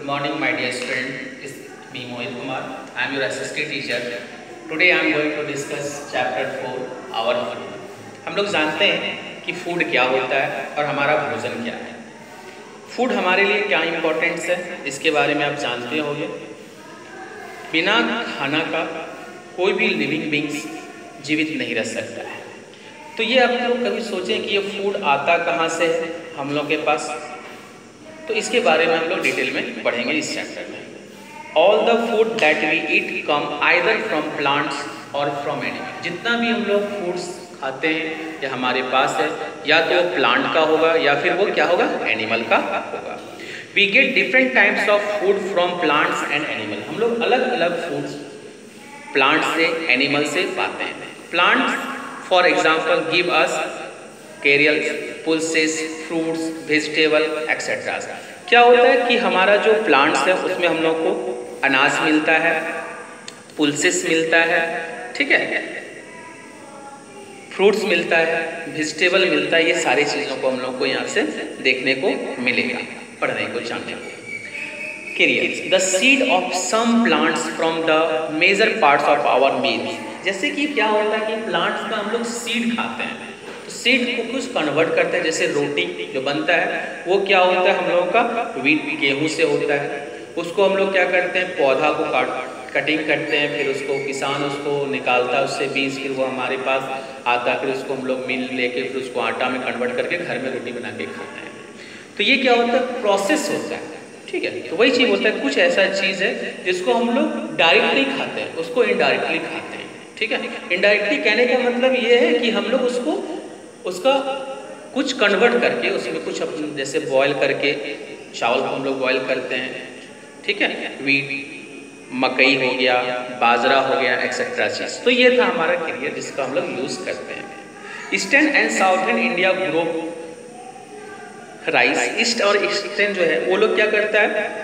Good morning, my dear student. It's me, Mohit Kumar. I am your assistant teacher. Today I am going to discuss chapter 4, our food. हम लोग जानते हैं कि food क्या होता है और हमारा भोजन क्या है। फूड हमारे लिए क्या इम्पोर्टेंस है, इसके बारे में आप जानते होंगे। बिना खाना का कोई भी लिविंग बींग्स जीवित नहीं रह सकता है। तो ये आप लोग कभी सोचें कि ये फूड आता कहाँ से है हम लोग के पास, तो इसके बारे में हम लोग डिटेल में पढ़ेंगे इस चैप्टर में। All the food that we eat come either from plants और फ्रॉम एनिमल। जितना भी हम लोग फूड्स खाते हैं या हमारे पास है, या तो वो प्लांट का होगा या फिर वो क्या होगा, एनिमल का होगा। We get different types of food from plants and animal. हम लोग अलग अलग फूड्स प्लांट से, एनिमल से पाते हैं। Plants for example give us cereals, pulses, fruits, vegetable etcetera. क्या होता है कि हमारा जो प्लांट्स है उसमें हम लोग को अनाज मिलता है, पुल्सेस मिलता है, ठीक है, फ्रूट्स मिलता है, वेजिटेबल मिलता है। ये सारी चीज़ों को हम लोग को यहाँ से देखने को मिलेगा, पढ़ने को जानने को। Cereals, the seed of some plants from the major parts of our meal. जैसे कि क्या होता है कि प्लांट्स का हम लोग सीड खाते हैं, सीड को कुछ कन्वर्ट करते हैं। जैसे रोटी जो बनता है वो क्या होता है हम लोगों का, वीट गेहूं से होता है। उसको हम लोग क्या करते हैं, पौधा को कटिंग करते हैं, फिर उसको किसान उसको निकालता है उससे बीज, फिर वो हमारे पास आता है, फिर उसको हम लोग मिल लेके फिर उसको आटा में कन्वर्ट करके घर में रोटी बना के खाते हैं। तो ये क्या होता है, प्रोसेस होता है, ठीक है। तो वही चीज़ होता है, कुछ ऐसा चीज़ है जिसको हम लोग डायरेक्टली खाते हैं, उसको इनडायरेक्टली खाते हैं, ठीक है। इनडायरेक्टली कहने का मतलब ये है कि हम लोग उसका कुछ कन्वर्ट करके उसमें कुछ अपने जैसे बॉयल करके, चावल को हम लोग बॉयल करते हैं, ठीक है, वीट, मकई हो गया, बाजरा हो गया, एक्सेट्रा चीज़। तो ये था हमारा करियर जिसका हम लोग यूज़ करते हैं। Eastern and southern India grow rice. East और ईस्टर्न जो है वो लोग क्या करता है,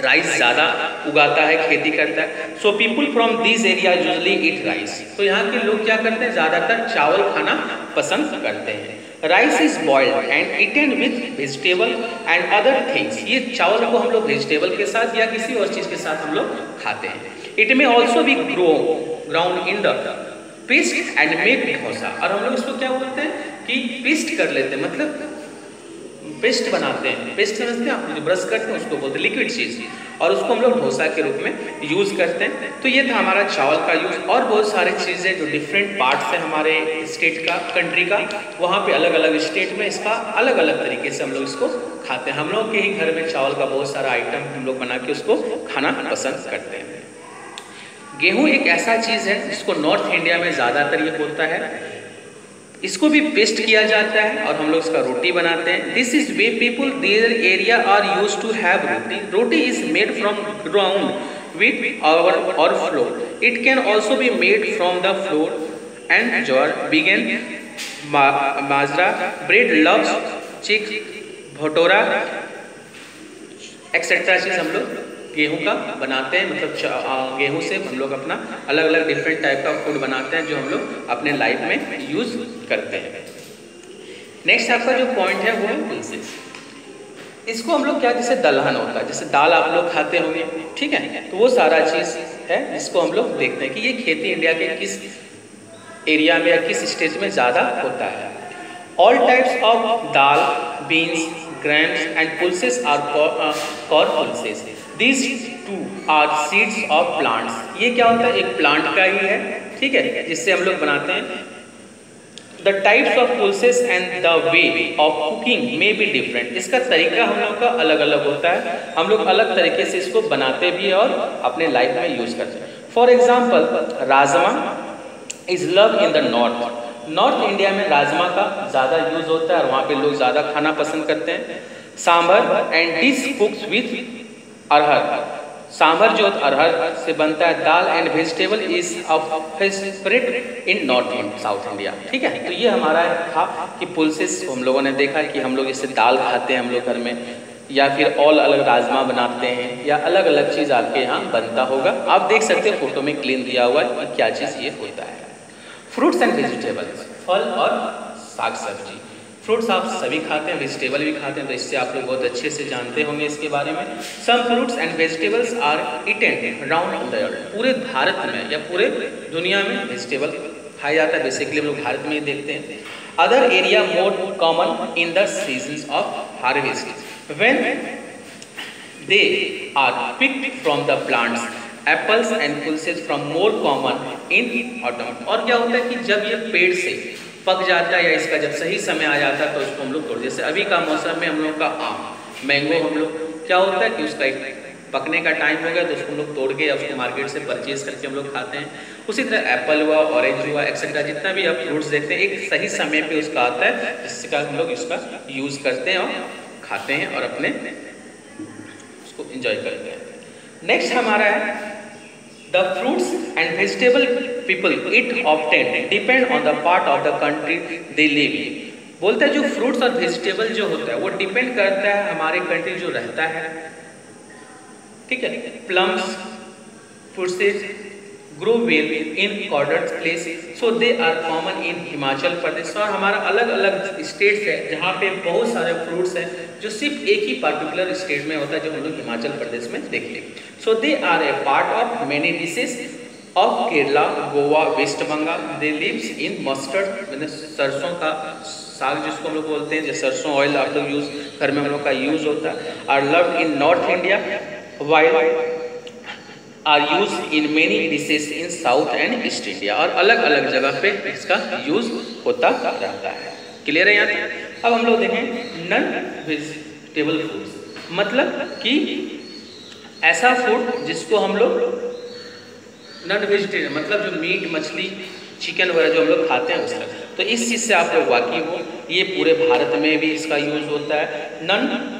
राइस ज़्यादा उगाता है, खेती करता है। So people from this area usually eat rice. तो यहाँ के लोग क्या करते हैं, ज़्यादातर चावल खाना पसंद करते हैं। Rice is boiled and eaten with vegetable and other things. ये चावल को हम लोग वेजिटेबल के साथ या किसी और चीज़ के साथ हम लोग खाते हैं। इट में also be ground in the paste and make dosa. और हम लोग इसको क्या बोलते हैं कि पेस्ट कर लेते हैं, मतलब पेस्ट बनाते हैं। पेस्ट समझते हैं आप, जो ब्रश करते हैं उसको बोलते हैं लिक्विड चीज़, और उसको हम लोग डोसा के रूप में यूज़ करते हैं। तो ये था हमारा चावल का यूज़। और बहुत सारे चीज़ें जो डिफरेंट पार्ट्स हैं हमारे स्टेट का, कंट्री का, वहाँ पे अलग अलग स्टेट में इसका अलग अलग तरीके से हम लोग इसको खाते हैं। हम लोग के ही घर में चावल का बहुत सारा आइटम हम लोग बना के उसको खाना पसंद करते हैं। गेहूँ एक ऐसा चीज़ है जिसको नॉर्थ इंडिया में ज़्यादातर ये होता है। इसको भी पेस्ट किया जाता है और हम लोग इसका रोटी बनाते हैं। This is way people there area are use to have roti. Roti is made from ground wheat और flour. It can also be made from the flour and jowar, बिगन, bajra, bread, loaves, chick, bhatura etcetera चीज़ हम लोग गेहूं का बनाते हैं। मतलब गेहूं से हम लोग अपना अलग अलग डिफरेंट टाइप का फूड बनाते हैं जो हम लोग अपने लाइफ में यूज़ करते हैं। नेक्स्ट आपका जो पॉइंट है वो है पुल्सेस। इसको हम लोग क्या, जैसे दलहन होता है, जैसे दाल आप लोग खाते होंगे, ठीक है, तो वो सारा चीज़ है जिसको हम लोग देखते हैं कि ये खेती इंडिया के किस एरिया में या किस स्टेट में ज़्यादा होता है। All types of dal, beans, grains and pulses are called pulses. These two are seeds of plants। ये क्या होता है, एक प्लांट का ही है, ठीक है, जिससे हम लोग बनाते हैं। The types of pulses and the way of cooking may be different। इसका तरीका हम लोग का अलग अलग होता है, हम लोग अलग तरीके से इसको बनाते भी हैं और अपने लाइफ में यूज़ करते हैं। For example, rajma is love in the north India में राजमा का ज़्यादा यूज़ होता है और वहाँ पे लोग ज़्यादा खाना पसंद करते हैं। Sambar and dish cooks with arhar. Sambar जो अरहर से बनता है। Dal and vegetable is favourite in north south India, ठीक है। तो ये हमारा था कि पुल्सेस हम लोगों ने देखा कि हम लोग इससे दाल खाते हैं हम लोग घर में, या फिर ऑल अलग राजमा बनाते हैं, या अलग अलग चीज़ आपके यहाँ बनता होगा। आप देख सकते हैं फोटो में क्लीन दिया हुआ है क्या चीज़ ये होता है। फ्रूट्स एंड वेजिटेबल्स, फल और साग सब्जी। फ्रूट्स आप सभी खाते हैं, वेजिटेबल भी खाते हैं, तो इससे आप लोग बहुत अच्छे से जानते होंगे इसके बारे में। Some fruits and vegetables are eaten round the world, पूरे भारत में या पूरे दुनिया में वेजिटेबल खाया जाता है, बेसिकली हम लोग भारत में ही देखते हैं। Other area more common in the seasons of harvest when they are picked from the plants, apples and pulses from more common in autumn. और क्या होता है कि जब ये पेड़ से पक जाता है या इसका जब सही समय आ जाता है तो उसको हम लोग तोड़, जैसे अभी का मौसम में हम लोग का आम मैंगो, हम लोग क्या होता है कि उसका एक पकने का टाइम हो गया तो उसको हम लोग तोड़ के या उसको मार्केट से परचेज करके हम लोग खाते हैं। उसी तरह एप्पल हुआ, ऑरेंज हुआ, एक्सेट्रा जितना भी आप फ्रूट्स देखते हैं एक सही समय पे उसका आता है, जिसका हम लोग इसका यूज़ करते हैं और खाते हैं और अपने उसको इंजॉय करते हैं। नेक्स्ट हमारा है The fruits and vegetable people eat often depend on the part of the country they live in। बोलते हैं जो फ्रूट्स और वेजिटेबल जो होता है वो डिपेंड करता है हमारे कंट्री जो रहता है, ठीक है। Plums, fruits grow well in colder place, so they are common in Himachal Pradesh. और हमारा अलग अलग स्टेट्स है जहाँ पे बहुत सारे फ्रूट्स हैं जो सिर्फ एक ही पर्टिकुलर स्टेट में होता है, जो हम लोग हिमाचल प्रदेश में देखते हैं। So they are a part of many dishes of Kerala, Goa, west Bengal. They lives in mustard, मैंने सरसों का साग जिसको हम लोग बोलते हैं, जैसे सरसों ऑयल आप लोग यूज घर में हम लोग का यूज होता है। Are loved in North India while are use in many dishes in South and East India. और अलग अलग जगह पे इसका यूज होता रहता है। क्लियर है यहाँ तक? अब हम लोग देखें नॉन वेजिटेबल फूड्स, मतलब कि ऐसा फूड जिसको हम लोग नॉन वेजिटेरियन, मतलब जो मीट, मछली, चिकन वगैरह जो हम लोग खाते हैं उसका। तो इस चीज़ से आप लोग वाकिफ हो, ये पूरे भारत में भी इसका यूज होता है। Non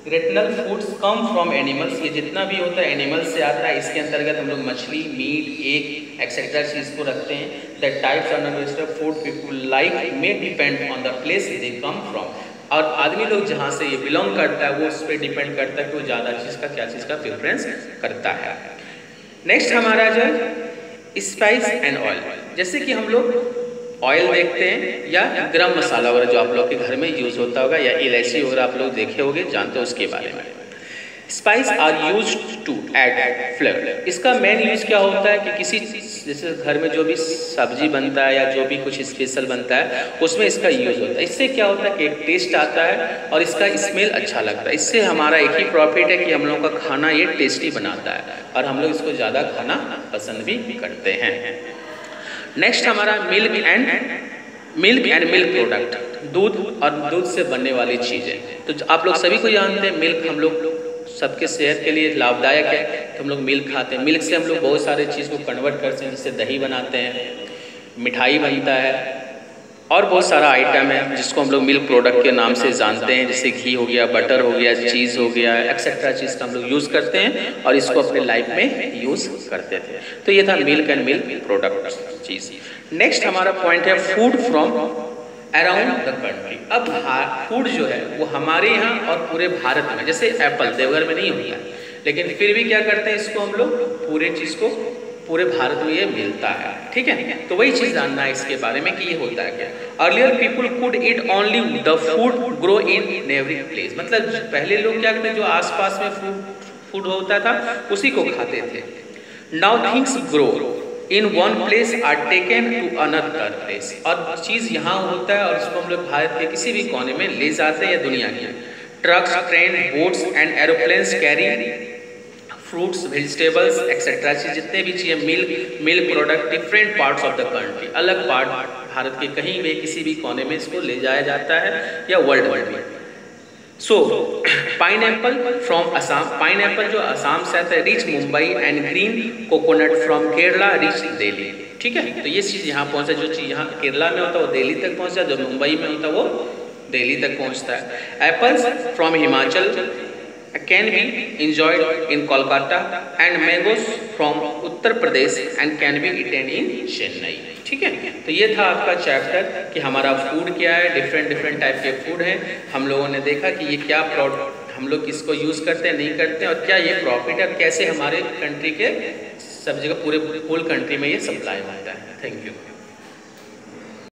retinal foods come from animals, ये जितना भी होता है एनिमल्स से आता है। इसके अंतर्गत हम लोग मछली, मीट, एग एक्सेट्रा चीज़ को रखते हैं। The types of non vegetable food people like may depend on the place they come from. और आदमी लोग जहाँ से ये बिलोंग करता है वो उस पर डिपेंड करता है कि वो ज़्यादा चीज़ का क्या चीज़ का प्रेफरेंस करता है। नेक्स्ट हमारा जो है स्पाइस एंड ऑयल, जैसे कि हम लोग ऑयल देखते हैं या गरम मसाला वगैरह जो आप लोग के घर में यूज होता होगा, या इलायची वगैरह आप लोग देखे होंगे, जानते हो उसके बारे में। Spice are use to add flavour. इसका मेन यूज क्या होता है कि किसी जैसे घर में जो भी सब्जी बनता है या जो भी कुछ स्पेशल बनता है उसमें इसका यूज होता है। इससे क्या होता है कि एक टेस्ट आता है और इसका स्मेल अच्छा लगता है। इससे हमारा एक ही प्रॉफिट है कि हम लोगों का खाना ये टेस्टी बनाता है और हम लोग इसको ज़्यादा खाना पसंद भी करते हैं। नेक्स्ट हमारा मिल्क एंड मिल्क प्रोडक्ट, दूध और दूध से बनने वाली चीज़ें। तो आप लोग सभी को जानते हैं मिल्क हम लोग सबके सेहत के लिए लाभदायक है, तो हम लोग मिल्क खाते हैं। मिल्क से हम लोग बहुत सारे चीज़ को कन्वर्ट करते हैं, जिससे दही बनाते हैं, मिठाई बनता है और बहुत सारा आइटम है जिसको हम लोग मिल्क प्रोडक्ट के नाम से जानते हैं, जैसे घी हो गया, बटर हो गया, चीज़ हो गया, एक्सेट्रा चीज़ का हम लोग यूज़ करते हैं और इसको अपने लाइफ में यूज़ करते थे। तो ये था milk and milk product cheese. Next हमारा पॉइंट है food from around the country. अब फूड जो है वो हमारे यहाँ और पूरे भारत में, जैसे एप्पल देवघर में नहीं होता, लेकिन फिर भी क्या करते हैं इसको हम लोग पूरे चीज़ को पूरे भारत में ये मिलता है, ठीक है। तो वही चीज़ जानना है इसके बारे में कि ये होता है क्या। Earlier people could eat only the food grow in every place, मतलब पहले लोग क्या करते हैं जो आसपास में फूड होता था उसी को खाते थे। Now things grow in one place are taken to another place, और चीज़ यहाँ होता है और उसको हम लोग भारत के किसी भी कोने में ले जाते हैं या दुनिया के। Trucks, train, boats and aeroplanes carry fruits, vegetables etcetera चीज जितने भी चीज़ें milk product different parts of the country, अलग पार्ट भारत के कहीं भी किसी भी कोने में इसको ले जाया जाता है या वर्ल्ड में। सो पाइनएप्पल फ्रॉम असम, पाइनएप्पल जो असम से आता है, rich Mumbai and green coconut from Kerala rich Delhi, ठीक है। तो ये चीज़ यहाँ पहुँचा, जो चीज़ यहाँ केरला में होता है वो दिल्ली तक पहुँचा, जो मुंबई में होता है वो दिल्ली तक पहुँचता है। Apples from Himachal can be enjoyed in Kolkata and mangoes from Uttar Pradesh and can be eaten in Chennai, ठीक है। तो ये था आपका चैप्टर कि हमारा फूड क्या है, डिफरेंट टाइप के फूड हैं। हम लोगों ने देखा कि ये क्या प्रोडक्ट हम लोग किसको यूज़ करते हैं, नहीं करते हैं, और क्या ये प्रॉफिट है, कैसे हमारे कंट्री के सब जगह पूरे होल कंट्री में ये सप्लाई होता है। Thank you.